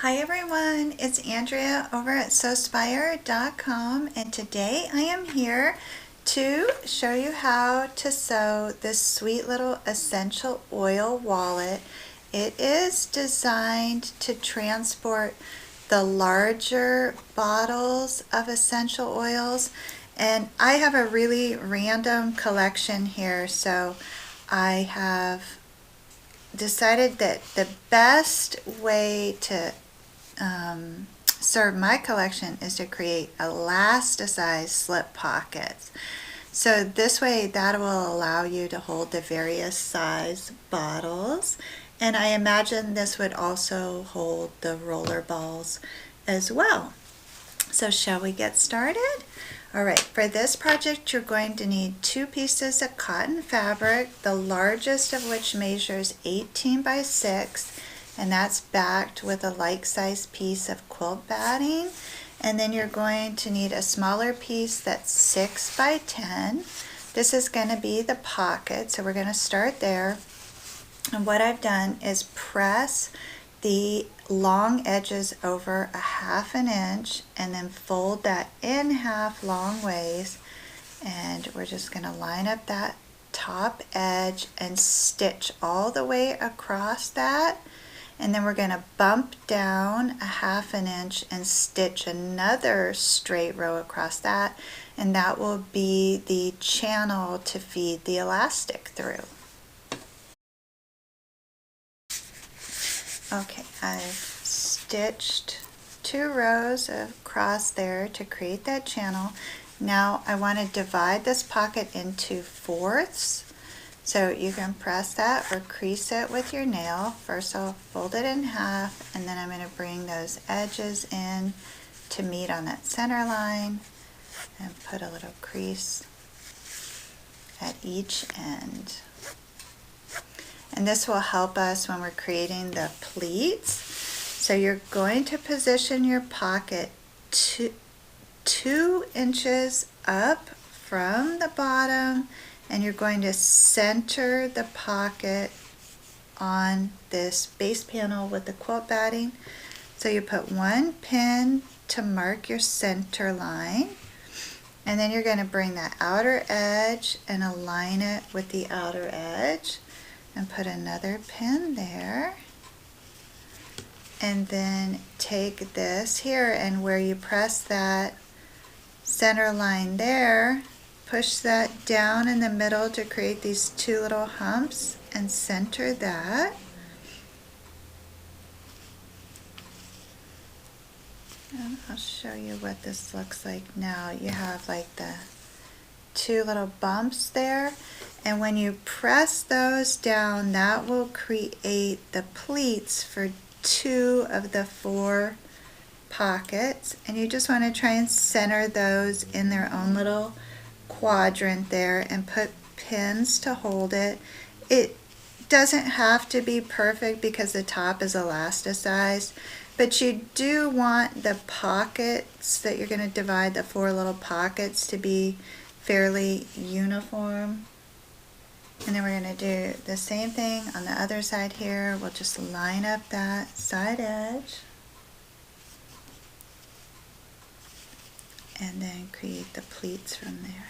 Hi everyone, it's Andrea over at Sewspire.com, and today I am here to show you how to sew this sweet little essential oil wallet. It is designed to transport the larger bottles of essential oils, and I have a really random collection here, so I have decided that the best way to serve my collection is to create elasticized slip pockets. So this way that will allow you to hold the various size bottles, and I imagine this would also hold the roller balls as well. So shall we get started? All right, for this project you're going to need 2 pieces of cotton fabric, the largest of which measures 18 by 6, and that's backed with a like-sized piece of quilt batting. And then you're going to need a smaller piece that's 6 by 10. This is going to be the pocket, so we're going to start there. And what I've done is press the long edges over 1/2 inch and then fold that in half long ways, and we're just going to line up that top edge and stitch all the way across that, and then we're going to bump down 1/2 inch and stitch another straight row across that, and that will be the channel to feed the elastic through. Okay, I've stitched 2 rows across there to create that channel. Now I want to divide this pocket into 4ths. So you can press that or crease it with your nail. First I'll fold it in half, and then I'm going to bring those edges in to meet on that center line and put a little crease at each end. And this will help us when we're creating the pleats. So you're going to position your pocket 2 inches up from the bottom, and you're going to center the pocket on this base panel with the quilt batting. So you put 1 pin to mark your center line, and then you're going to bring that outer edge and align it with the outer edge and put another pin there. And then take this here, and where you press that center line there, push that down in the middle to create these 2 little humps and center that. And I'll show you what this looks like now. You have like the 2 little bumps there, and when you press those down, that will create the pleats for 2 of the 4 pockets, and you just want to try and center those in their own little quadrant there and put pins to hold it. It doesn't have to be perfect because the top is elasticized, but you do want the pockets that you're going to divide, the 4 little pockets, to be fairly uniform. And then we're going to do the same thing on the other side here. We'll just line up that side edge and then create the pleats from there.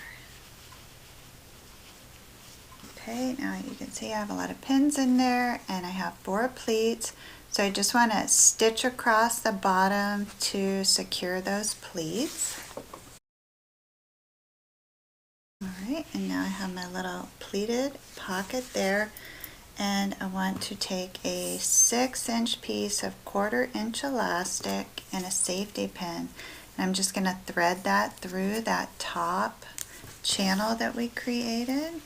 Okay, now you can see I have a lot of pins in there, and I have 4 pleats. So I just want to stitch across the bottom to secure those pleats. Alright, and now I have my little pleated pocket there, and I want to take a 6-inch piece of 1/4 inch elastic and a safety pin. And I'm just going to thread that through that top channel that we created.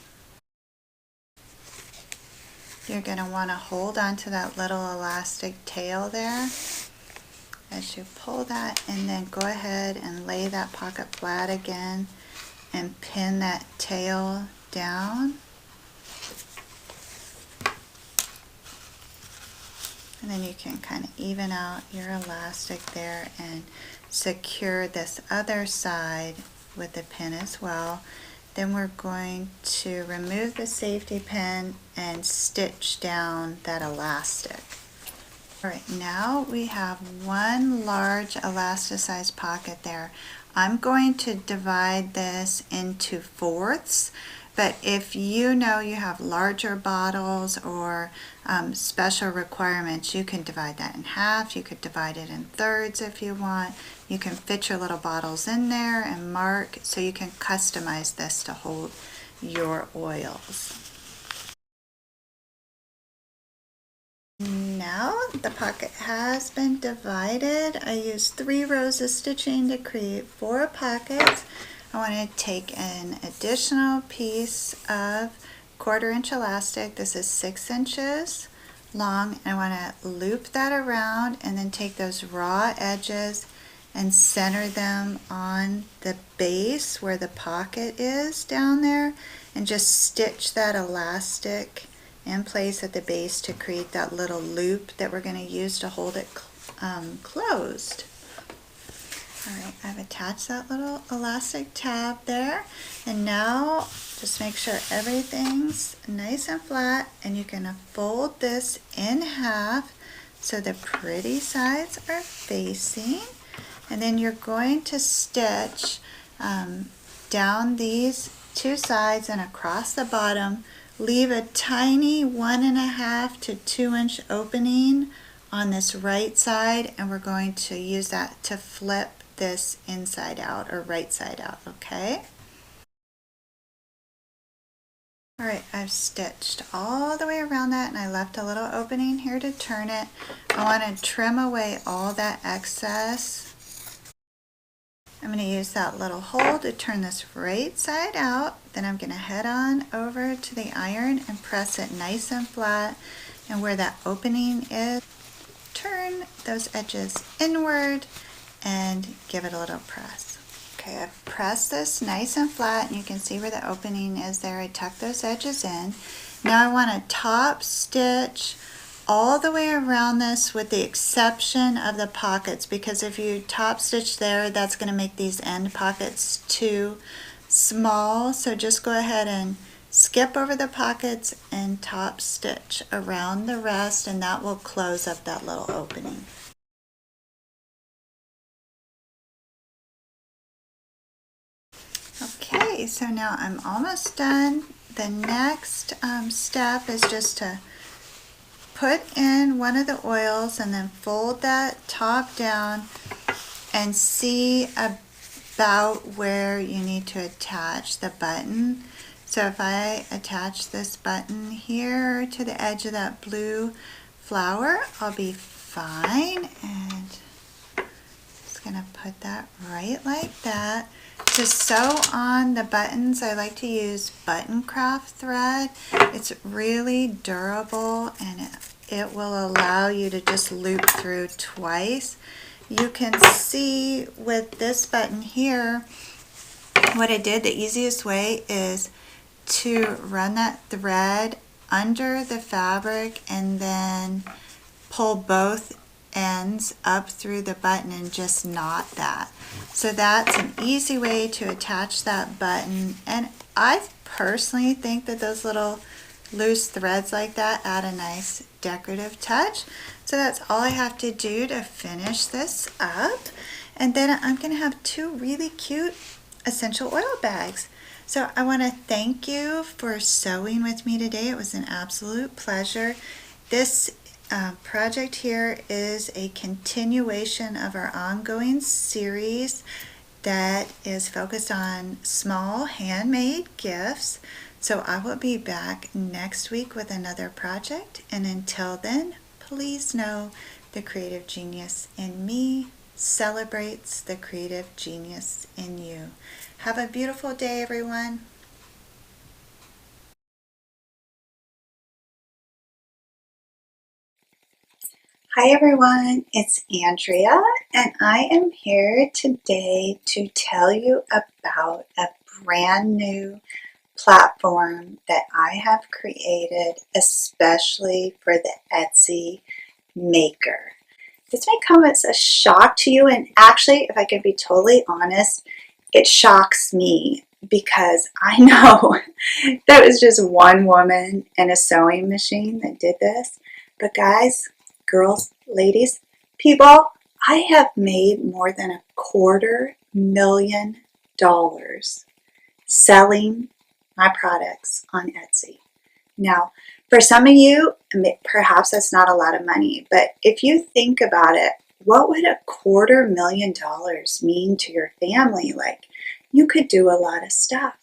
You're going to want to hold on to that little elastic tail there as you pull that, and then go ahead and lay that pocket flat again and pin that tail down. And then you can kind of even out your elastic there and secure this other side with the pin as well. Then we're going to remove the safety pin and stitch down that elastic. All right, now we have one large elasticized pocket there. I'm going to divide this into fourths, but if you know you have larger bottles or special requirements, you can divide that in half. You could divide it in thirds if you want. You can fit your little bottles in there and mark, so you can customize this to hold your oils. Now the pocket has been divided. I used 3 rows of stitching to create 4 pockets. I want to take an additional piece of 1/4 inch elastic. This is 6 inches long. I want to loop that around and then take those raw edges and center them on the base where the pocket is down there, and just stitch that elastic in place at the base to create that little loop that we're going to use to hold it closed. Alright, I've attached that little elastic tab there, and now just make sure everything's nice and flat, and you're going to fold this in half so the pretty sides are facing, and then you're going to stitch down these 2 sides and across the bottom. Leave a tiny 1.5 to 2 inch opening on this right side, and we're going to use that to flip this inside out or right side out, okay? Alright, I've stitched all the way around that, and I left a little opening here to turn it. I want to trim away all that excess. I'm going to use that little hole to turn this right side out. Then I'm going to head on over to the iron and press it nice and flat. And where that opening is, turn those edges inward and give it a little press. Okay, I've pressed this nice and flat, and you can see where the opening is there. I tucked those edges in. Now I want to top stitch all the way around this with the exception of the pockets, because if you top stitch there, that's going to make these end pockets too small. So just go ahead and skip over the pockets and top stitch around the rest, and that will close up that little opening. Okay, so now I'm almost done. The next step is just to put in one of the oils and then fold that top down and see about where you need to attach the button. So if I attach this button here to the edge of that blue flower, I'll be fine. And just gonna put that right like that. To sew on the buttons, I like to use button craft thread. It's really durable, and it will allow you to just loop through twice. You can see with this button here, what I did, the easiest way is to run that thread under the fabric and then pull both ends up through the button and just knot that. So that's an easy way to attach that button, and I personally think that those little loose threads like that add a nice decorative touch. So that's all I have to do to finish this up, and then I'm going to have 2 really cute essential oil bags. So I want to thank you for sewing with me today. It was an absolute pleasure. This project here is a continuation of our ongoing series that is focused on small handmade gifts. So I will be back next week with another project, and until then, please know the creative genius in me celebrates the creative genius in you. Have a beautiful day, everyone. Hi everyone, it's Andrea, and I am here today to tell you about a brand new platform that I have created especially for the Etsy maker. This may come as a shock to you, and actually, if I can be totally honest, it shocks me because I know that was just one woman and a sewing machine that did this. But guys, girls, ladies, people, I have made more than $250,000 selling my products on Etsy. Now, for some of you, perhaps that's not a lot of money, but if you think about it, what would $250,000 mean to your family? Like, you could do a lot of stuff.